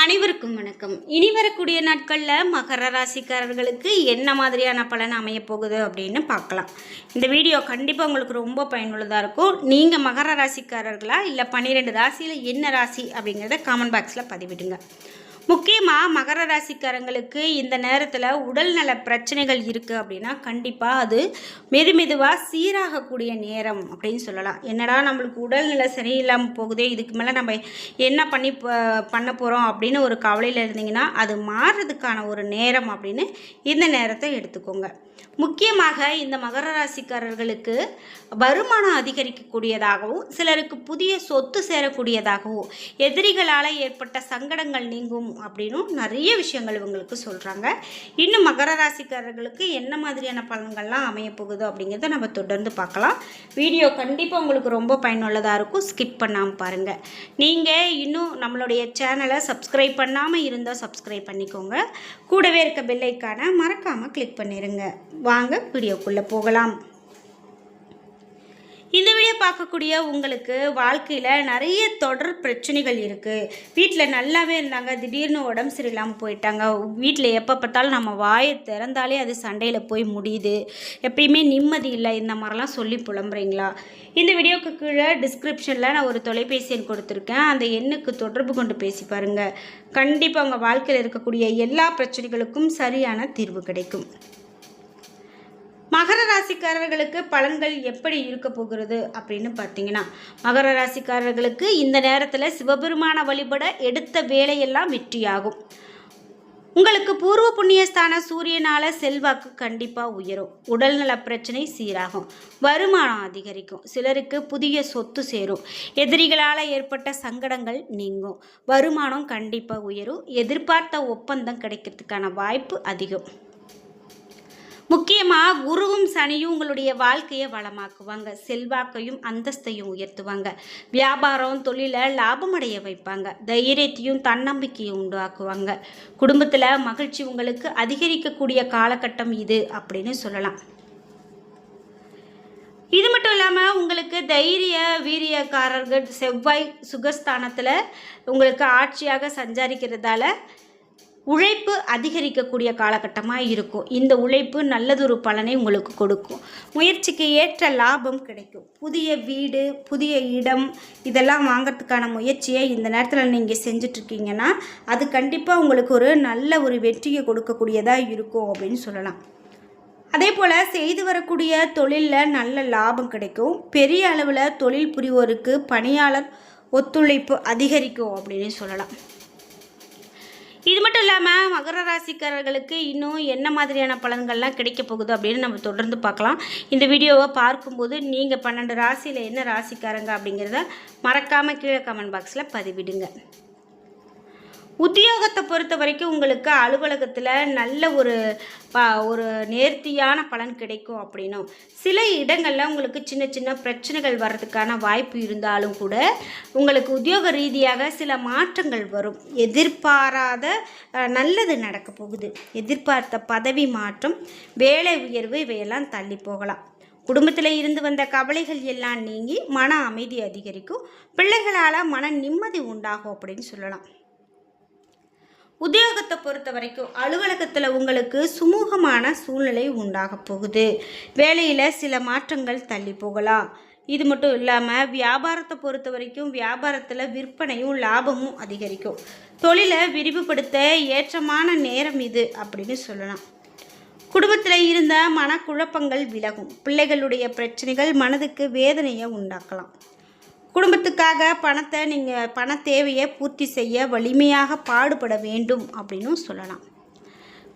அனைவருக்கும் வணக்கம். இனி வரக்கூடிய நாட்களில் மகர ராசிக்காரர்களுக்கு என்ன மாதிரியான பலன் அமைய போகுது அப்படின்னு பார்க்கலாம். இந்த வீடியோ கண்டிப்பாக உங்களுக்கு ரொம்ப பயனுள்ளதாக இருக்கும். நீங்கள் மகர ராசிக்காரர்களா இல்லை 12 ராசியில் என்ன ராசி அப்படிங்கிறத கமெண்ட் பாக்ஸில் பதிவிடுங்க. முக்கியமாக மகர ராசிக்காரங்களுக்கு இந்த நேரத்தில் உடல்நல பிரச்சனைகள் இருக்குது அப்படின்னா கண்டிப்பாக அது மெதுவாக சீராகக்கூடிய நேரம் அப்படின்னு சொல்லலாம். என்னடா நம்மளுக்கு உடல்நிலை சரியில்லாமல் போகுதே, இதுக்கு மேலே நம்ம என்ன பண்ண போகிறோம் அப்படின்னு ஒரு கவலையில் இருந்தீங்கன்னா அது மாறுறதுக்கான ஒரு நேரம் அப்படின்னு இந்த நேரத்தை எடுத்துக்கோங்க. முக்கியமாக இந்த மகர ராசிக்காரர்களுக்கு வருமானம் அதிகரிக்கக்கூடியதாகவும் சிலருக்கு புதிய சொத்து சேரக்கூடியதாகவும் எதிரிகளால் ஏற்பட்ட சங்கடங்கள் நீங்கும் அப்படின்னும் நிறைய விஷயங்கள் இவங்களுக்கு சொல்கிறாங்க. இன்னும் மகர ராசிக்காரர்களுக்கு என்ன மாதிரியான பலன்கள்லாம் அமையப்போகுது அப்படிங்கிறத நம்ம தொடர்ந்து பார்க்கலாம். வீடியோ கண்டிப்பாக உங்களுக்கு ரொம்ப பயனுள்ளதாக இருக்கும். ஸ்கிப் பண்ணாமல் பாருங்கள். நீங்கள் இன்னும் நம்மளுடைய சேனலை சப்ஸ்கிரைப் பண்ணாமல் இருந்தால் சப்ஸ்கிரைப் பண்ணிக்கோங்க. கூடவே இருக்க பெல் ஐக்கானை மறக்காமல் கிளிக் பண்ணிடுங்க. வாங்க வீடியோக்குள்ளே போகலாம். இந்த வீடியோ பார்க்கக்கூடிய உங்களுக்கு வாழ்க்கையில் நிறைய தொடர் பிரச்சனைகள் இருக்குது. வீட்டில் நல்லாவே இருந்தாங்க, திடீர்னு உடம்பு சரியில்லாமல் போயிட்டாங்க. வீட்டில் எப்போ பார்த்தாலும் நம்ம வாயை திறந்தாலே அது சண்டையில் போய் முடியுது, எப்பயுமே நிம்மதி இல்லை, இந்த மாதிரிலாம் சொல்லி புலம்புறீங்களா? இந்த வீடியோக்கு கீழே டிஸ்கிரிப்ஷனில் நான் ஒரு தொலைபேசி எண் கொடுத்துருக்கேன். அந்த எண்ணுக்கு தொடர்பு கொண்டு பேசி பாருங்கள். கண்டிப்பாக உங்கள் வாழ்க்கையில் இருக்கக்கூடிய எல்லா பிரச்சனைகளுக்கும் சரியான தீர்வு கிடைக்கும். மகர ராசிக்காரர்களுக்கு பலன்கள் எப்படி இருக்க போகிறது அப்படின்னு பார்த்தீங்கன்னா, மகர ராசிக்காரர்களுக்கு இந்த நேரத்தில் சிவபெருமான வழிபட எடுத்த வேலையெல்லாம் வெற்றியாகும். உங்களுக்கு பூர்வ புண்ணியஸ்தான சூரியனால் செல்வாக்கு கண்டிப்பாக உயரும். உடல்நல பிரச்சனை சீராகும். வருமானம் அதிகரிக்கும். சிலருக்கு புதிய சொத்து சேரும். எதிரிகளால் ஏற்பட்ட சங்கடங்கள் நீங்கும். வருமானம் கண்டிப்பாக உயரும். எதிர்பார்த்த ஒப்பந்தம் கிடைக்கிறதுக்கான வாய்ப்பு அதிகம். முக்கியமாக குருவும் சனியும் உங்களுடைய வாழ்க்கையை வளமாக்குவாங்க. செல்வாக்கையும் அந்தஸ்தையும் உயர்த்துவாங்க. வியாபாரம் தொழிலை லாபமடைய வைப்பாங்க. தைரியத்தையும் தன்னம்பிக்கையும் உண்டாக்குவாங்க. குடும்பத்தில் மகிழ்ச்சி உங்களுக்கு அதிகரிக்கக்கூடிய காலகட்டம் இது அப்படின்னு சொல்லலாம். இது மட்டும் இல்லாமல் உங்களுக்கு தைரிய வீரியக்காரர்கள் செவ்வாய் சுகஸ்தானத்தில் உங்களுக்கு ஆட்சியாக சஞ்சாரிக்கிறதால உழைப்பு அதிகரிக்கக்கூடிய காலகட்டமாக இருக்கும். இந்த உழைப்பு நல்லதொரு பலனை உங்களுக்கு கொடுக்கும். முயற்சிக்கு ஏற்ற லாபம் கிடைக்கும். புதிய வீடு, புதிய இடம் இதெல்லாம் வாங்கிறதுக்கான முயற்சியை இந்த நேரத்தில் நீங்கள் செஞ்சிட்ருக்கீங்கன்னா அது கண்டிப்பாக உங்களுக்கு ஒரு நல்ல ஒரு வெற்றியை கொடுக்கக்கூடியதாக இருக்கும் அப்படின்னு சொல்லலாம். அதே போல் செய்து வரக்கூடிய தொழிலில் நல்ல லாபம் கிடைக்கும். பெரிய அளவில் தொழில் புரிவோருக்கு பணியாளர் ஒத்துழைப்பு அதிகரிக்கும் அப்படின்னு சொல்லலாம். இது மட்டும் இல்லாமல் மகர ராசிக்காரர்களுக்கு இன்னும் என்ன மாதிரியான பலன்கள்லாம் கிடைக்க போகுது அப்படின்னு நம்ம தொடர்ந்து பார்க்கலாம். இந்த வீடியோவை பார்க்கும்போது நீங்கள் 12 ராசியில் என்ன ராசிக்காரங்க அப்படிங்கிறத மறக்காமல் கீழே கமெண்ட் பாக்ஸில் பதிவிடுங்க. உத்தியோகத்தை பொறுத்த வரைக்கும் உங்களுக்கு அலுவலகத்தில் நல்ல ஒரு நேர்த்தியான பலன் கிடைக்கும் அப்படின்னும், சில இடங்களில் உங்களுக்கு சின்ன பிரச்சனைகள் வர்றதுக்கான வாய்ப்பு இருந்தாலும் கூட உங்களுக்கு உத்தியோக ரீதியாக சில மாற்றங்கள் வரும். எதிர்பாராத நல்லது நடக்க போகுது. எதிர்பார்த்த பதவி மாற்றம், வேலை உயர்வு இவையெல்லாம் தள்ளி போகலாம். குடும்பத்தில் இருந்து வந்த கவலைகள் எல்லாம் நீங்கி மன அமைதி அதிகரிக்கும். பிள்ளைகளால் மன நிம்மதி உண்டாகும் அப்படின்னு சொல்லலாம். உத்தியோகத்தை பொறுத்த வரைக்கும் அலுவலகத்தில் உங்களுக்கு சுமூகமான சூழ்நிலை உண்டாக போகுது. வேலையில் சில மாற்றங்கள் தள்ளி போகலாம். இது மட்டும் இல்லாமல் வியாபாரத்தை பொறுத்த வரைக்கும் வியாபாரத்தில் விற்பனையும் லாபமும் அதிகரிக்கும். தொழிலை விரிவுபடுத்த ஏற்றமான நேரம் இது அப்படின்னு சொல்லலாம். குடும்பத்தில் இருந்த மனக்குழப்பங்கள் விலகும். பிள்ளைகளுடைய பிரச்சனைகள் மனதுக்கு வேதனையை உண்டாக்கலாம். குடும்பத்துக்காக பண தேவையை பூர்த்தி செய்ய வலிமையாக பாடுபட வேண்டும் அப்படின்னு சொல்லலாம்.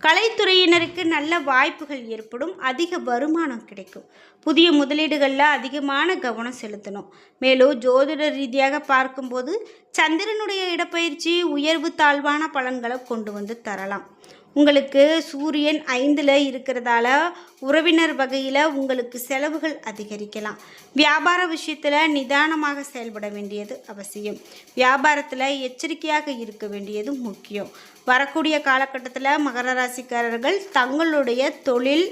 கலைத்துறையினருக்கு நல்ல வாய்ப்புகள் ஏற்படும். அதிக வருமானம் கிடைக்கும். புதிய முதலீடுகளில் அதிகமான கவனம் செலுத்தணும். மேலும் ஜோதிட ரீதியாக பார்க்கும்போது சந்திரனுடைய இடப்பெயர்ச்சி உயர்வு தாழ்வான பலன்களை கொண்டு வந்து தரலாம். உங்களுக்கு சூரியன் 5ல் இருக்கிறதால உறவினர் வகையில் உங்களுக்கு செலவுகள் அதிகரிக்கலாம். வியாபார விஷயத்தில் நிதானமாக செயல்பட வேண்டியது அவசியம். வியாபாரத்தில் எச்சரிக்கையாக இருக்க வேண்டியது முக்கியம். வரக்கூடிய காலகட்டத்தில் மகர ராசிக்காரர்கள் தங்களுடைய தொழில்,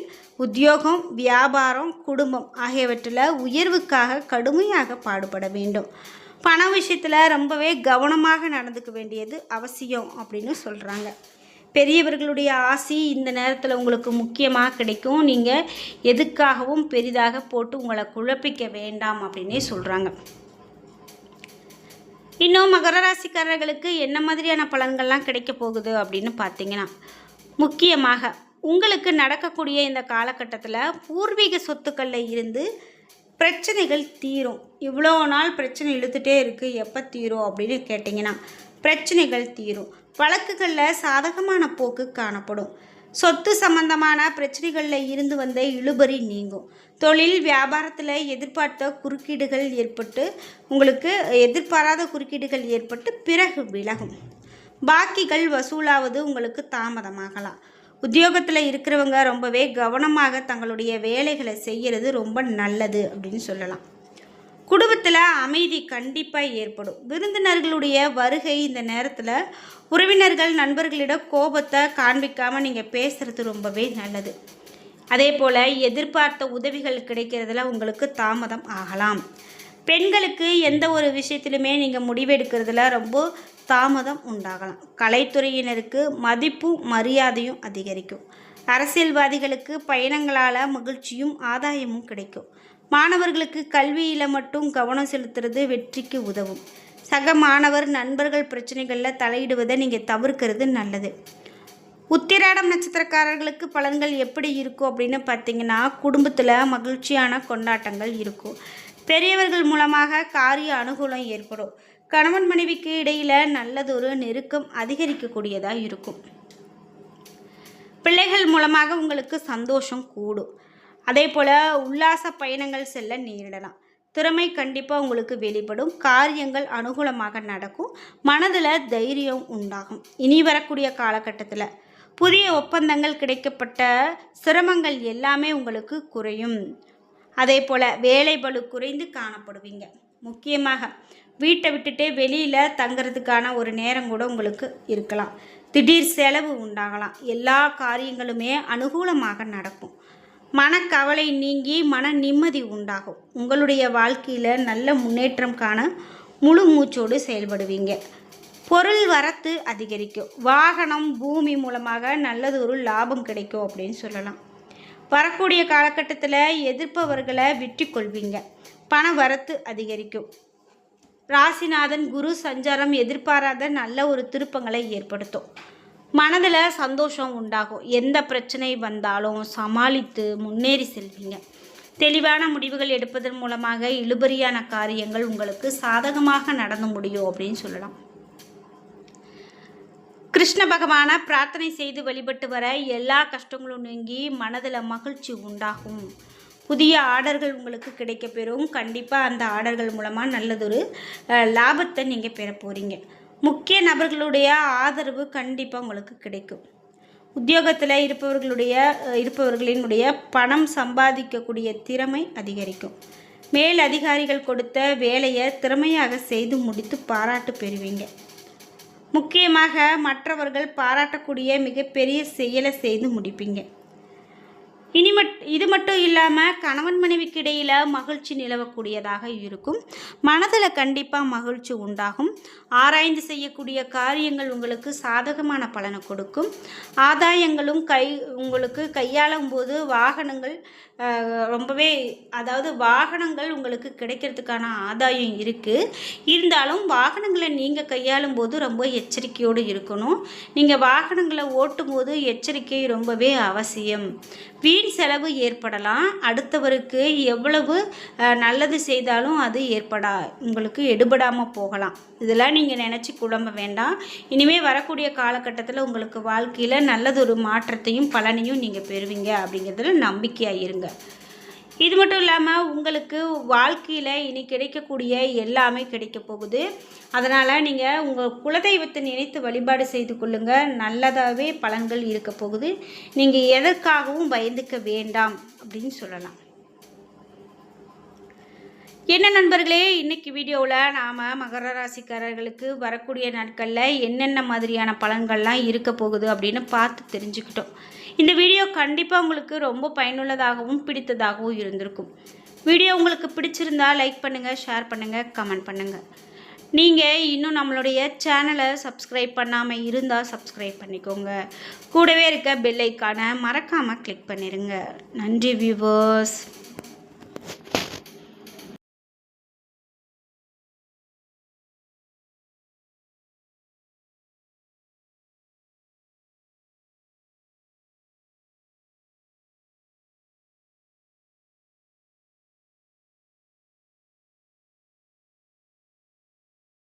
உத்தியோகம், வியாபாரம், குடும்பம் ஆகியவற்றில் உயர்வுக்காக கடுமையாக பாடுபட வேண்டும். பண விஷயத்தில் ரொம்பவே கவனமாக நடந்துக்க வேண்டியது அவசியம் அப்படின்னு சொல்கிறாங்க. பெரியவர்களுடைய ஆசி இந்த நேரத்தில் உங்களுக்கு முக்கியமாக கிடைக்கும். நீங்கள் எதுக்காகவும் பெரிதாக போட்டு உங்களை குழப்பிக்க வேண்டாம் அப்படின்னே சொல்கிறாங்க. இன்னும் மகர ராசிக்காரர்களுக்கு என்ன மாதிரியான பலன்கள்லாம் கிடைக்க போகுது அப்படின்னு பார்த்தீங்கன்னா, முக்கியமாக உங்களுக்கு நடக்கக்கூடிய இந்த காலகட்டத்தில் பூர்வீக சொத்துக்களில் இருந்து பிரச்சனைகள் தீரும். இவ்வளோ நாள் பிரச்சனை இழுத்துட்டே இருக்குது, எப்போ தீரும் அப்படின்னு கேட்டிங்கன்னா பிரச்சனைகள் தீரும். வழக்குகளில் சாதகமான போக்கு காணப்படும். சொத்து சம்பந்தமான பிரச்சனைகளில் இருந்து வந்த இழுபறி நீங்கும். தொழில் வியாபாரத்தில் எதிர்பார்த்த குறுக்கீடுகள் ஏற்பட்டு உங்களுக்கு எதிர்பாராத குறுக்கீடுகள் ஏற்பட்டு பிறகு விலகும். பாக்கிகள் வசூலாவது உங்களுக்கு தாமதமாகலாம். உத்தியோகத்தில் இருக்கிறவங்க ரொம்பவே கவனமாக தங்களுடைய வேலைகளை செய்கிறது ரொம்ப நல்லது அப்படின்னு சொல்லலாம். குடும்பத்தில் அமைதி கண்டிப்பாக ஏற்படும். விருந்தினர்களுடைய வருகை இந்த நேரத்தில் உறவினர்கள் நண்பர்களிடம் கோபத்தை காண்பிக்காமல் நீங்கள் பேசுகிறது ரொம்பவே நல்லது. அதே போல் எதிர்பார்த்த உதவிகள் கிடைக்கிறதுல உங்களுக்கு தாமதம் ஆகலாம். பெண்களுக்கு எந்த ஒரு விஷயத்திலுமே நீங்கள் முடிவெடுக்கிறதுல ரொம்ப தாமதம் உண்டாகலாம். கலைத்துறையினருக்கு மதிப்பும் மரியாதையும் அதிகரிக்கும். அரசியல்வாதிகளுக்கு பயணங்களால் மகிழ்ச்சியும் ஆதாயமும் கிடைக்கும். மாணவர்களுக்கு கல்வியில் மட்டும் கவனம் செலுத்துறது வெற்றிக்கு உதவும். சக மாணவர் நண்பர்கள் பிரச்சனைகளில் தலையிடுவதை நீங்கள் தவிர்க்கிறது நல்லது. உத்திராடம் நட்சத்திரக்காரர்களுக்கு பலன்கள் எப்படி இருக்கும் அப்படின்னு பார்த்தீங்கன்னா, குடும்பத்தில் மகிழ்ச்சியான கொண்டாட்டங்கள் இருக்கும். பெரியவர்கள் மூலமாக காரிய அனுகூலம் ஏற்படும். கணவன் மனைவிக்கு இடையில் நல்லதொரு நெருக்கம் அதிகரிக்கக்கூடியதாக இருக்கும். பிள்ளைகள் மூலமாக உங்களுக்கு சந்தோஷம் கூடும். அதே போல் உல்லாச பயணங்கள் செல்ல நேரிடலாம். திறமை கண்டிப்பாக உங்களுக்கு வெளிப்படும். காரியங்கள் அனுகூலமாக நடக்கும். மனதில் தைரியம் உண்டாகும். இனி வரக்கூடிய காலகட்டத்தில் புதிய ஒப்பந்தங்கள் கிடைக்கப்பட்ட சிரமங்கள் எல்லாமே உங்களுக்கு குறையும். அதே போல் வேலை பளு குறைந்து காணப்படுவீங்க. முக்கியமாக வீட்டை விட்டுட்டே வெளியில் தங்கிறதுக்கான ஒரு நேரம் கூட உங்களுக்கு இருக்கலாம். திடீர் செலவு உண்டாகலாம். எல்லா காரியங்களுமே அனுகூலமாக நடக்கும். மனக்கவலை நீங்கி மன நிம்மதி உண்டாகும். உங்களுடைய வாழ்க்கையில் நல்ல முன்னேற்றம் காண முழு மூச்சோடு செயல்படுவீங்க. பொருள் வரத்து அதிகரிக்கும். வாகனம் பூமி மூலமாக நல்லதொரு லாபம் கிடைக்கும் அப்படின்னு சொல்லலாம். வரக்கூடிய காலகட்டத்தில் எதிர்ப்பவர்களை வெற்றி கொள்வீங்க. பண வரத்து அதிகரிக்கும். ராசிநாதன் குரு சஞ்சாரம் எதிர்பாராத நல்ல ஒரு திருப்பங்களை ஏற்படுத்தும். மனதில் சந்தோஷம் உண்டாகும். எந்த பிரச்சனை வந்தாலும் சமாளித்து முன்னேறி செல்வீங்க. தெளிவான முடிவுகள் எடுப்பதன் மூலமாக இழுபறியான காரியங்கள் உங்களுக்கு சாதகமாக நடந்து முடியும் அப்படின்னு சொல்லலாம். கிருஷ்ண பகவானை பிரார்த்தனை செய்து வழிபட்டு வர எல்லா கஷ்டங்களும் நீங்கி மனதில் மகிழ்ச்சி உண்டாகும். புதிய ஆர்டர்கள் உங்களுக்கு கிடைக்கப்பெறும். கண்டிப்பாக அந்த ஆர்டர்கள் மூலமாக நல்லதொரு லாபத்தை நீங்கள் பெற போகிறீங்க. முக்கிய நபர்களுடைய ஆதரவு கண்டிப்பாக உங்களுக்கு கிடைக்கும். உத்தியோகத்தில் இருப்பவர்களினுடைய பணம் சம்பாதிக்கக்கூடிய திறமை அதிகரிக்கும். மேல் அதிகாரிகள் கொடுத்த வேலையை திறமையாக செய்து முடித்து பாராட்டு பெறுவீங்க. முக்கியமாக மற்றவர்கள் பாராட்டக்கூடிய மிகப்பெரிய செயலை செய்து முடிப்பீங்க. இது மட்டும் இல்லாமல் கணவன் மனைவிக்கு இடையில் மகிழ்ச்சி நிலவக்கூடியதாக இருக்கும். மனதில் கண்டிப்பாக மகிழ்ச்சி உண்டாகும். ஆராய்ந்து செய்யக்கூடிய காரியங்கள் உங்களுக்கு சாதகமான பலனை கொடுக்கும். ஆதாயங்களும் உங்களுக்கு கையாளும் போது வாகனங்கள் ரொம்பவே வாகனங்கள் உங்களுக்கு கிடைக்கிறதுக்கான ஆதாயம் இருக்குது. இருந்தாலும் வாகனங்களை நீங்கள் கையாளும் போது ரொம்ப எச்சரிக்கையோடு இருக்கணும். நீங்கள் வாகனங்களை ஓட்டும் போது எச்சரிக்கை ரொம்பவே அவசியம். வீண் செலவு ஏற்படலாம். அடுத்தவருக்கு எவ்வளவு நல்லது செய்தாலும் அது உங்களுக்கு எடுபடாமல் போகலாம். இதெல்லாம் நீங்கள் நினச்சி குழம்ப வேண்டாம். இனிமேல் வரக்கூடிய காலகட்டத்தில் உங்களுக்கு வாழ்க்கையில் நல்லதொரு மாற்றத்தையும் பலனையும் நீங்கள் பெறுவீங்க அப்படிங்கிறதுல நம்பிக்கையாக இருங்க. இது மட்டும் இல்லாமல் உங்களுக்கு வாழ்க்கையில் இனி கிடைக்கக்கூடிய எல்லாமே கிடைக்க போகுது. அதனால் நீங்கள் உங்கள் குலதெய்வத்தை நினைத்து வழிபாடு செய்து கொள்ளுங்கள். நல்லதாகவே பலன்கள் இருக்க போகுது. நீங்கள் எதற்காகவும் பயந்துக்க வேண்டாம் அப்படின்னு சொல்லலாம். என்ன நண்பர்களே, இன்றைக்கி வீடியோவில் நாம் மகர ராசிக்காரர்களுக்கு வரக்கூடிய நாட்களில் என்னென்ன மாதிரியான பலன்கள்லாம் இருக்க போகுது அப்படின்னு பார்த்து தெரிஞ்சுக்கிட்டோம். இந்த வீடியோ கண்டிப்பாக உங்களுக்கு ரொம்ப பயனுள்ளதாகவும் பிடித்ததாகவும் இருந்திருக்கும். வீடியோ உங்களுக்கு பிடிச்சிருந்தா லைக் பண்ணுங்கள், ஷேர் பண்ணுங்கள், கமெண்ட் பண்ணுங்கள். நீங்கள் இன்னும் நம்மளுடைய சேனலை சப்ஸ்கிரைப் பண்ணாமல் இருந்தால் சப்ஸ்கிரைப் பண்ணிக்கோங்க. கூடவே இருக்க பெல் ஐக்கானை மறக்காமல் கிளிக் பண்ணிடுங்க. நன்றி வியூவர்ஸ்.